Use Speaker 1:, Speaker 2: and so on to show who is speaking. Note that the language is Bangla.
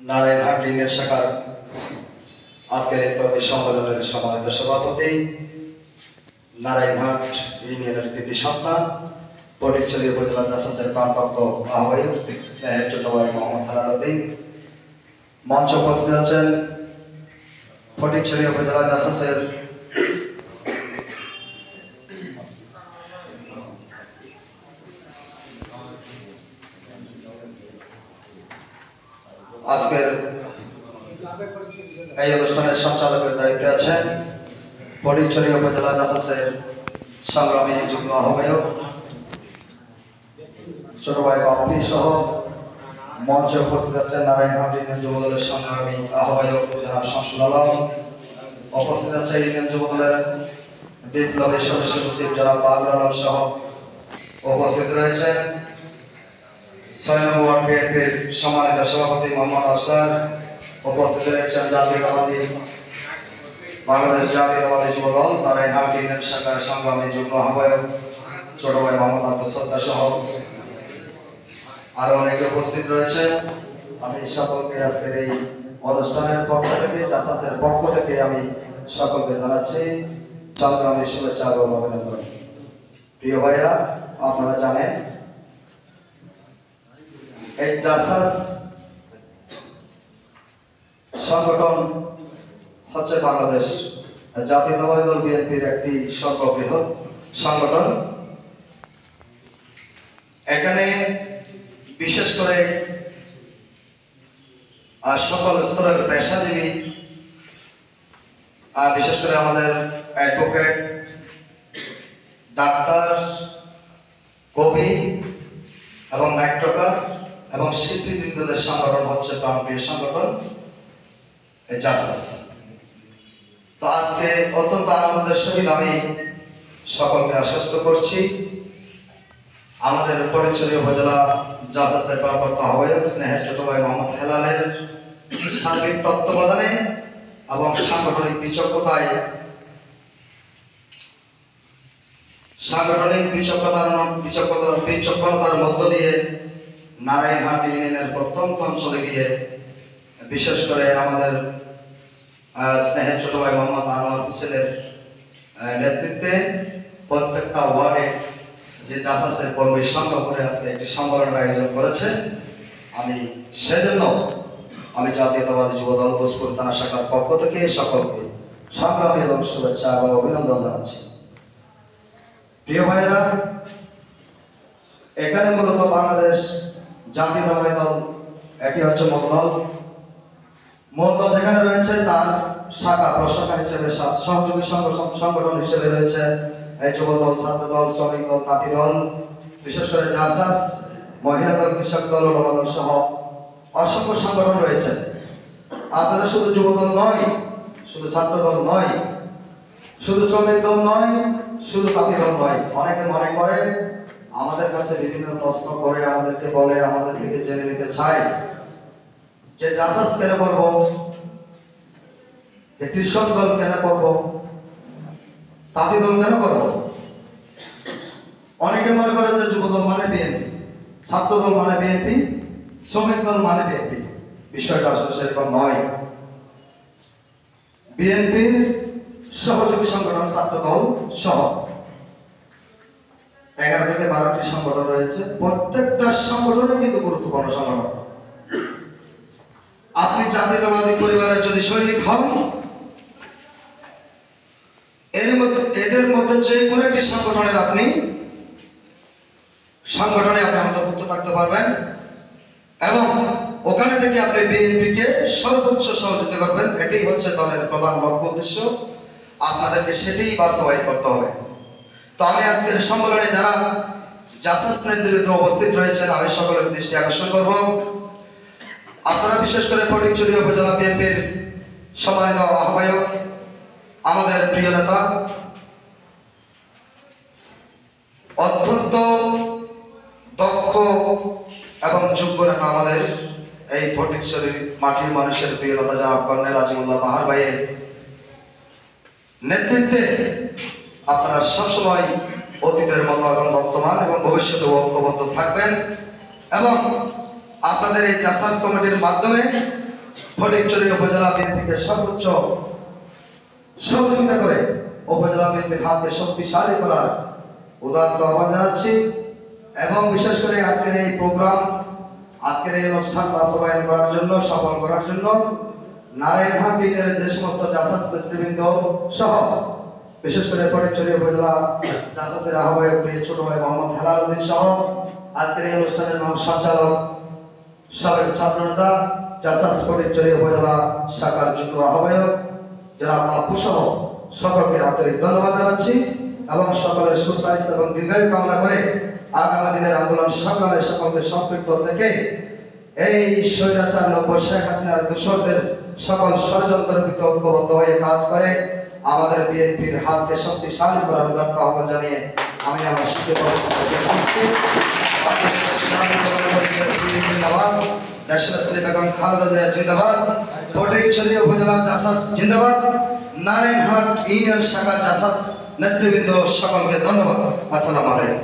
Speaker 1: নারায়ণহাট ইউনিয়ন শাখার আজকের এই কর্মী সম্মেলনের সম্মানিত সভাপতি, নারায়ণহাট ইউনিয়নের কৃতি সন্তান, ফটিকছড়ি উপজেলা জাসাসের প্রাণপ্রাপ্ত আহ্বায়ক স্নেহের ছোট ভাই মোহাম্মদ হেলালুদ্দিন, মঞ্চে উপস্থিত আছেন ফটিকছড়ি উপজেলা জাসাসের আজকের এই অনুষ্ঠানের সঞ্চালকের দায়িত্বে আছেন ফটিকছড়ি উপজেলা জাসাসের সংগ্রামী যুগ্ম আহ্বায়ক ছোট ভাই বাপি সহ মঞ্চে উপস্থিত আছেন নারায়ণহাট ইউনিয়ন যুবদলের সংগ্রামী আহ্বায়ক জনাব শামসুল আলম, উপস্থিত আছে ইউনিয়ন যুবদলের বিপ্লবী সদস্য সচিব জনাব বাহাদুর আলম সহ উপস্থিত রয়েছেন ৬ নম্বর ওয়ার্ড বিএনপির সম্মানিত সভাপতি মোহাম্মদ আফসার, উপস্থিত রয়েছেন বাংলাদেশ জাতীয়তাবাদী যুবদল নারায়ণহাট ইউনিয়ন শাখার সংগ্রামী যুগ্ম আহ্বায়ক ছোট ভাই মোহাম্মদ আব্দুল সত্তার সহ আরো অনেকে উপস্থিত রয়েছে। আমি সকলকে আজকের এই অনুষ্ঠানের পক্ষ থেকে, জাসাসের পক্ষ থেকে আমি সকলকে জানাচ্ছি সংগ্রামী শুভেচ্ছা এবং অভিনন্দন। প্রিয় ভাইরা, আপনারা জানেন এই জাসাস সংগঠন হচ্ছে বাংলাদেশ জাতীয়তাবাদী দল বিএনপির একটি সর্ববৃহৎ সংগঠন। এখানে বিশেষ করে সকল স্তরের পেশাজীবী, বিশেষ করে আমাদের অ্যাডভোকেট, ডাক্তার, কবি এবং নাট্যকার এবং শিল্পীবৃন্দদের সংগঠন হচ্ছে প্রাণপ্রিয় সংগঠন জাসাস। তো আজকে অত্যন্ত আনন্দের সহিত আমি সকলকে আশ্বস্ত করছি আমাদের ফটিকছড়ি উপজেলা জাসাসের প্রাণপ্রাপ্ত আহ্বায়ক স্নেহের ছোট ভাই মোহাম্মদ হেলালের সার্বিক তত্ত্বাবধানে এবং সাংগঠনিক বিচক্ষণতার মধ্য দিয়ে নারায়ণহাট ইউনিয়নের প্রত্যন্ত অঞ্চলে গিয়ে বিশেষ করে আমাদের স্নেহের ছোট ভাই মোহাম্মদ আনোয়ার হোসেনের নেতৃত্বে প্রত্যেকটা ওয়ার্ডে যে জাসাসের কর্মী সংগ্রহ করে আজকে একটি সম্মেলনের আয়োজন করেছে। সেজন্য আমি জাতীয়তাবাদী যুবদল ভোজপুর থানা শাখার পক্ষ থেকে সকলকে সংগ্রামী এবং শুভেচ্ছা এবং অভিনন্দন জানাচ্ছি। প্রিয় ভাইয়েরা, এখানে মূলত বাংলাদেশ জাতীয়তাবাদী দল এটি হচ্ছে মূল দল যেখানে রয়েছে তার শাখা প্রশাখা হিসেবে সহযোগী সংগঠন হিসেবে রয়েছে এই যুবদল, ছাত্রদল, শ্রমিক দল, তাঁতি দল, বিশেষ করে জাসাস, মহিলা দল, কৃষক দল, গণদল সহ অসংখ্য সংগঠন রয়েছে। আপনারা শুধু যুবদল নয়, শুধু ছাত্রদল নয়, শুধু শ্রমিক দল নয়, শুধু তাঁতি দল নয়। অনেকে মনে করে আমাদের কাছে বিভিন্ন প্রশ্ন করে আমাদেরকে বলে, আমাদের থেকে জেনে নিতে চায় যে জাসাস কেন করবো, যে কৃষক দল কেন করবো, তাঁতি দল কেন করবো। অনেকে মনে করে যে যুবদল মানে বিএনপি, ছাত্রদল মানে বিএনপি, শ্রমিক দল মানে বিএনপি। বিষয়টা আসলে সেরকম নয়। বিএনপির সহযোগী সংগঠন ছাত্রদল সহ 11 থেকে 12টি সংগঠন রয়েছে। প্রত্যেকটা সংগঠনে কিন্তু গুরুত্বপূর্ণ সংগঠন। আপনি জাতীয়তাবাদী পরিবারের যদি সৈনিক হন, এদের মধ্যে যে কোনো একটি সংগঠনে আপনি অন্তর্ভুক্ত থাকতে পারবেন এবং ওখানে থেকে আপনি বিএনপিকে সর্বোচ্চ সহযোগিতা করবেন। এটাই হচ্ছে দলের প্রধান লক্ষ্য, উদ্দেশ্য। আপনাদেরকে সেটাই বাস্তবায়ন করতে হবে। তো আমি আজকের সম্মেলনে যারা জাসাস নেতৃবৃন্দ উপস্থিত রয়েছেন, আমি সকলের দৃষ্টি আকর্ষণ করব। আপনারা বিশেষ করে ফটিকছড়ি উপজেলা বিএনপির সম্মানিত আহ্বায়ক, আমাদের প্রিয় নেতা, অত্যন্ত দক্ষ এবং যোগ্য নেতা, আমাদের এই ফটিকছড়ির মাটির মানুষের প্রিয় নেতা জনাব কর্নেল আজিমুল্লাহ বাহার ভাইয়ের নেতৃত্বে আপনারা সবসময় অতীতের মতো এবং বর্তমান এবং ভবিষ্যতে ঐক্যবদ্ধ থাকবেন এবং আপনাদের এই জাসাস কমিটির মাধ্যমে ফটিকছড়ি উপজেলা বিএনপিকে সর্বোচ্চ সহযোগিতা করে উপজেলা বিএনপির হাতকে শক্তিশালী করার উদাত্ত আহ্বান জানাচ্ছি এবং বিশেষ করে আজকের এই প্রোগ্রাম আজকের এই অনুষ্ঠান বাস্তবায়ন করার জন্য সফল করার জন্য নারায়ণহাট ইউনিয়নের যে সমস্ত জাসাস নেতৃবৃন্দ সহ বিশেষ করে ফটিকছড়ি উপজেলা জাসাসের আহ্বায়ক প্রিয় ছোট ভাই মোহাম্মদ হেলাল উদ্দিন সহ আজকের এই অনুষ্ঠানের সঞ্চালক সাবেক ছাত্রনেতা জাসাস ফটিকছড়ি উপজেলা শাখার যুগ্ম আহ্বায়ক জনাব বাপু সহ সকলকে আন্তরিক ধন্যবাদ জানাচ্ছি এবং সকলের সুস্বাস্থ্য এবং দীর্ঘায়ু কামনা করে আগামী দিনের আন্দোলন সংগ্রামে সকলকে সম্পৃক্ত থেকে এই স্বৈরাচার নব্বই শেখ হাসিনার দূষরদের সকল ষড়যন্ত্রের ভিতরে ঐক্যবদ্ধ হয়ে কাজ করে আমাদের বিএনপির হাতকে শক্তিশালী করার উদাত্ত আহ্বান জানিয়ে আমি আমার জিন্দাবাদ দেশনেত্রী বেগম খালেদা জিয়া জিন্দাবাদ ফটিকছড়ি উপজেলা জাসাস জিন্দাবাদ নারায়ণহাট ইউনিয়ন শাখা জাসাস নেতৃবৃন্দ সকলকে ধন্যবাদ। আসসালামু আলাইকুম।